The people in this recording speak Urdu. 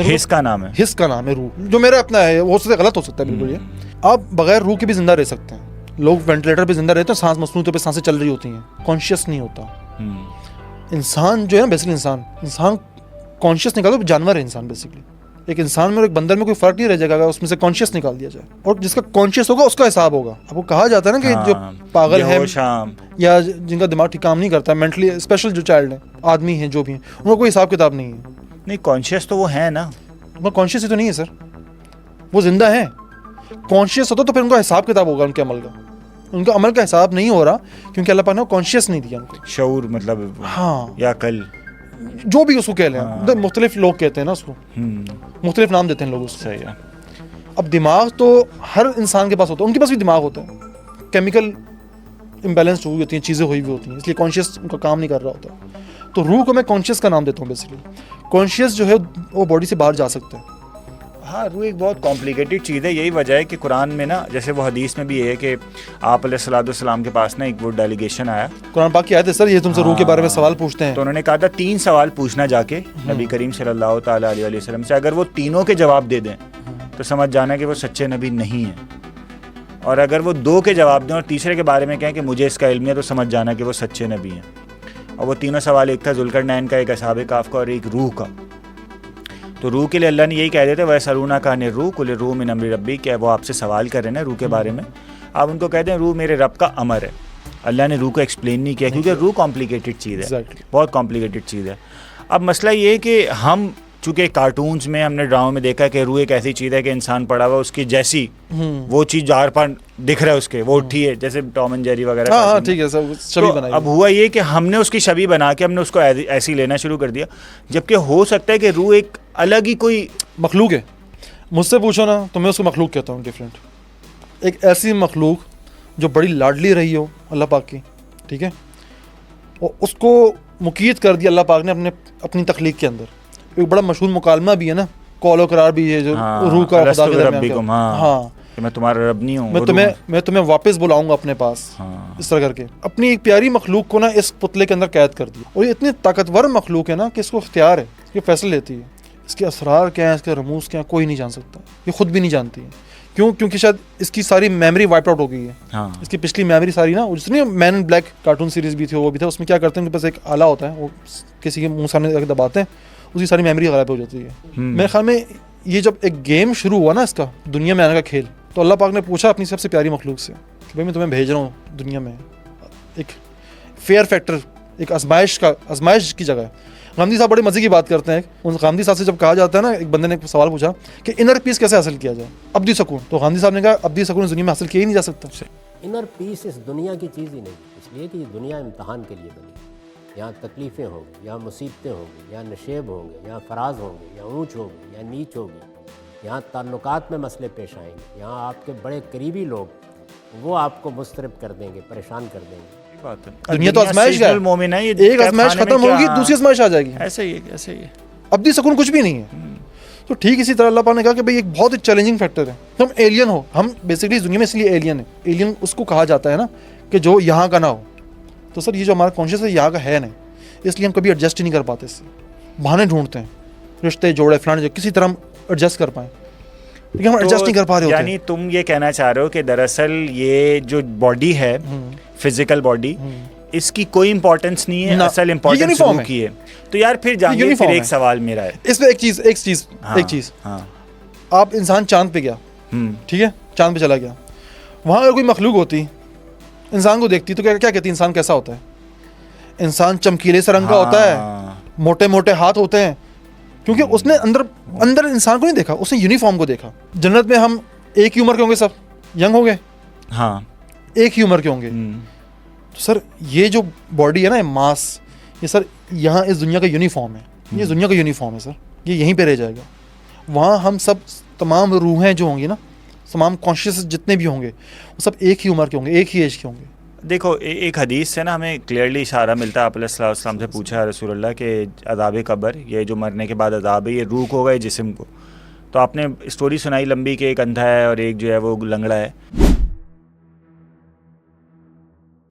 حس کا نام ہے، حس کا نام ہے روح، جو میرا اپنا ہے، ہو سکتا ہے غلط ہو سکتا ہے بالکل. یہ آپ بغیر روح کے بھی زندہ رہ سکتے ہیں. لوگ وینٹیلیٹر پہ زندہ رہتے ہیں، سانس مصنوعی طور پہ سانسیں چل رہی ہوتی ہیں، کانشیس نہیں ہوتا. انسان جو ہے نا بیسکلی انسان کانشیس نکال دو، جانور ہے انسان بیسکلی. ایک انسان میں اور ایک بندر میں کوئی فرق نہیں رہ جائے گا اگر اس میں سے کانشیس نکال دیا جائے، اور جس کا کانشیس ہوگا اس کا حساب ہوگا. اب وہ کہا جاتا ہے نا کہ جو پاگل ہے یا جن کا دماغ ٹھیک کام نہیں کرتا، مینٹلی اسپیشل جو چائلڈ ہیں، آدمی ہیں جو بھی ہیں، ان کا کوئی حساب کتاب نہیں ہے. نہیں کانشیس تو وہ ہے نا، وہ کانشیس ہی تو نہیں ہے سر، وہ زندہ ہیں. کانشیس ہوتا تو پھر ان کا حساب کتاب ہوگا ان کے عمل کا. ان کا عمل کا حساب نہیں ہو رہا کیونکہ اللہ پاک نے کانشیس نہیں دیا ان کو. شعور مطلب ہاں، یا عقل، جو بھی اس کو کہہ لیں. مختلف لوگ کہتے ہیں نا اس کو، مختلف نام دیتے ہیں لوگ اس کو. صحیح ہے. اب دماغ تو ہر انسان کے پاس ہوتا ہے، ان کے پاس بھی دماغ ہوتا ہے. کیمیکل امبیلنس ہوئی ہوتی ہیں، چیزیں ہوئی ہوئی ہوتی ہیں، اس لیے کانشیس ان کا کام نہیں کر رہا ہوتا. تو روح کو میں کانشیس کا نام دیتا ہوں بیسکلی. کانشیس جو ہے وہ باڈی سے باہر جا سکتا ہے. ہاں روح ایک بہت کمپلیکیٹڈ چیز ہے. یہی وجہ ہے کہ قرآن میں نا، جیسے وہ حدیث میں بھی یہ ہے کہ آپ علیہ الصلوۃ والسلام کے پاس نا ایک وہ ڈیلیگیشن آیا. قرآن پاک کی آیت ہے سر، یہ تم سے روح کے بارے میں سوال پوچھتے ہیں. تو انہوں نے کہا تھا 3 سوال پوچھنا جا کے نبی کریم صلی اللہ تعالیٰ علیہ وسلم سے. اگر وہ تینوں کے جواب دے دیں تو سمجھ جانا کہ وہ سچے نبی نہیں ہیں، اور اگر وہ 2 کے جواب دیں اور تیسرے کے بارے میں کہیں کہ مجھے اس کا علم ہے، تو سمجھ جانا کہ وہ سچے نبی ہیں. اور وہ تینوں سوال، ایک تھا ذوالقرنین کا، ایک اصحاب کہف کا، اور ایک روح کا. تو روح کے لیے اللہ نے یہی کہہ دیتے وَيَسْأَلُونَكَ عَنِ الرُّوحِ قُلِ الرُّوحُ مِنْ أَمْرِ رَبِّي، کہ وہ آپ سے سوال کر رہے ہیں نا روح کے بارے میں. آپ ان کو کہتے ہیں روح میرے رب کا امر ہے. اللہ نے روح کو ایکسپلین نہیں کیا کیونکہ روح کمپلیکیٹڈ چیز ہے، بہت کمپلیکیٹڈ چیز ہے. اب مسئلہ یہ ہے کہ ہم چونکہ کارٹونز میں، ہم نے ڈراموں میں دیکھا کہ روح ایک ایسی چیز ہے کہ انسان پڑا ہوا اس کی جیسی وہ چیز جار پر دکھ رہا ہے اس کے، وہ اٹھی ہے، جیسے ٹام اینڈ جیری وغیرہ. ہاں ٹھیک ہے سر، شبیہ بنائی. اب ہوا یہ کہ ہم نے اس کی شبیہ بنا کے ہم نے اس کو ایسی لینا شروع کر دیا، جبکہ ہو سکتا ہے کہ روح ایک الگ ہی کوئی مخلوق ہے. مجھ سے پوچھو نا تو میں اس کو مخلوق کہتا ہوں، ڈفرینٹ. ایک ایسی مخلوق جو بڑی لاڈلی رہی ہو اللہ پاک کی، ٹھیک ہے، اور اس کو مقید کر دیا اللہ پاک نے اپنی تخلیق کے اندر. ایک بڑا مشہور مکالمہ بھی ہے نا، قول و قرار بھی ہے جو روح کا خدا کے درمیان. ہاں کہ میں تمہارا رب نہیں ہوں، میں تمہیں واپس بلاؤں گا اپنے پاس. اس طرح کر کے اپنی ایک پیاری مخلوق کو نا اس پتلے کے اندر قید کر دیا. اور یہ اتنی طاقتور مخلوق ہے نا کہ اس کو اختیار ہے، یہ فیصلے لیتی ہے. اس کے اسرار کیا ہیں، اس کے رموز کیا ہیں، کوئی نہیں جان سکتا. یہ خود بھی نہیں جانتی ہے. کیونکہ شاید اس کی ساری میموری وائپ آؤٹ ہو گئی ہے. اس کی پچھلی میموری ساری نا، جس نے مین ان بلیک کارٹون سیریز بھی تھی وہ بھی تھا، اس میں کیا کرتے ہیں کہ بس ایک آلہ ہوتا ہے، وہ کسی کے منہ سامنے دباتے ہیں، اس کی ساری میموری غائب ہو جاتی ہے. میرے خیال میں یہ جب ایک گیم شروع ہوا نا اس کا، دنیا میں آنے کا کھیل، تو اللہ پاک نے پوچھا اپنی سب سے پیاری مخلوق سے کہ بھائی میں تمہیں بھیج رہا ہوں دنیا میں ایک فیئر فیکٹر، ایک آزمائش کی جگہ. غامدی صاحب بڑے مزے کی بات کرتے ہیں. ان غامدی صاحب سے جب کہا جاتا ہے نا، ایک بندے نے سوال پوچھا کہ انر پیس کیسے حاصل کیا جائے، ابدی سکون. تو غامدی صاحب نے کہا ابدی سکون اس دنیا میں حاصل کیا ہی نہیں جا سکتا. انر پیس اس دنیا کی چیز ہی نہیں، اس لیے کہ یہ دنیا امتحان کے لیے بنی. یہاں تکلیفیں ہوں گی، یہاں مصیبتیں ہوں گی، یہاں نشیب ہوں گے، یہاں فراز ہوں گے، یہاں اونچ ہوگی، یہاں نیچ ہوگی، یہاں تعلقات میں مسئلے پیش آئیں گے، یہاں آپ کے بڑے قریبی لوگ وہ آپ کو مضطرب کر دیں گے، پریشان کر دیں گے. دنیا تو آزمائش ہے، ایک آزمائش ختم ہوگی دوسری آزمائش آ جائے گی. ایسے ہی ہے. ابدی سکون کچھ بھی نہیں ہے. تو ٹھیک اسی طرح اللہ پاک نے کہا کہ بھائی ایک بہت چیلنجنگ فیکٹر ہے. تم ایلین ہو، ہم بیسکلی اس دنیا میں اس لیے ایلین ہے. ایلین اس کو کہا جاتا ہے نا کہ جو یہاں کا نہ ہو. تو سر یہ جو ہمارا کانشیس ہے یہاں کا ہے نہیں، اس لیے ہم کبھی ایڈجسٹ ہی نہیں کر پاتے. اس سے بہانے ڈھونڈتے ہیں، رشتے جوڑے فلانے کسی طرح ہم ایڈجسٹ کر پائیں، لیکن ہم ایڈجسٹ نہیں کر پا رہے ہوتے. یعنی تم یہ کہنا چاہ رہے ہو کہ دراصل یہ جو باڈی ہے، فزیکل باڈی، اس کی کوئی امپورٹنس نہیں ہے، اصل امپورٹنس روح کی ہے. تو یار پھر جانیے، پھر ایک سوال میرا ہے اس پہ، ایک چیز آپ انسان چاند پہ گیا، ٹھیک ہے، چاند پہ چلا گیا، وہاں اگر کوئی مخلوق ہوتی انسان کو دیکھتی تو کیا کہتی انسان کیسا ہوتا ہے؟ انسان چمکیلے سے رنگ کا ہوتا ہے، موٹے موٹے ہاتھ ہوتے ہیں، کیونکہ اس نے اندر انسان کو نہیں دیکھا، اس نے یونیفارم کو دیکھا. جنت میں ہم ایک ہی عمر کے ہوں گے، سب ینگ ہوں گے، ہاں ایک ہی عمر کے ہوں گے. تو سر یہ جو باڈی ہے نا، ماس، یہ سر یہاں اس دنیا کا یونیفارم ہے، یہ دنیا کا یونیفارم ہے سر، یہ یہیں پہ رہ جائے گا. وہاں ہم سب تمام روحیں جو ہوں گی نا، تمام کانشیس جتنے بھی ہوں گے، وہ سب ایک ہی عمر کے ہوں گے، ایک ہی ایج کے ہوں گے. دیکھو ایک حدیث سے نا ہمیں کلیئرلی اشارہ ملتا ہے. آپ علیہ الصلوۃ والسلام سے پوچھا رسول اللہ کہ عذاب قبر، یہ جو مرنے کے بعد عذاب ہے، یہ روح کو ہوگا یا جسم کو؟ تو آپ نے اسٹوری سنائی لمبی کہ ایک اندھا ہے اور ایک جو ہے وہ لنگڑا ہے.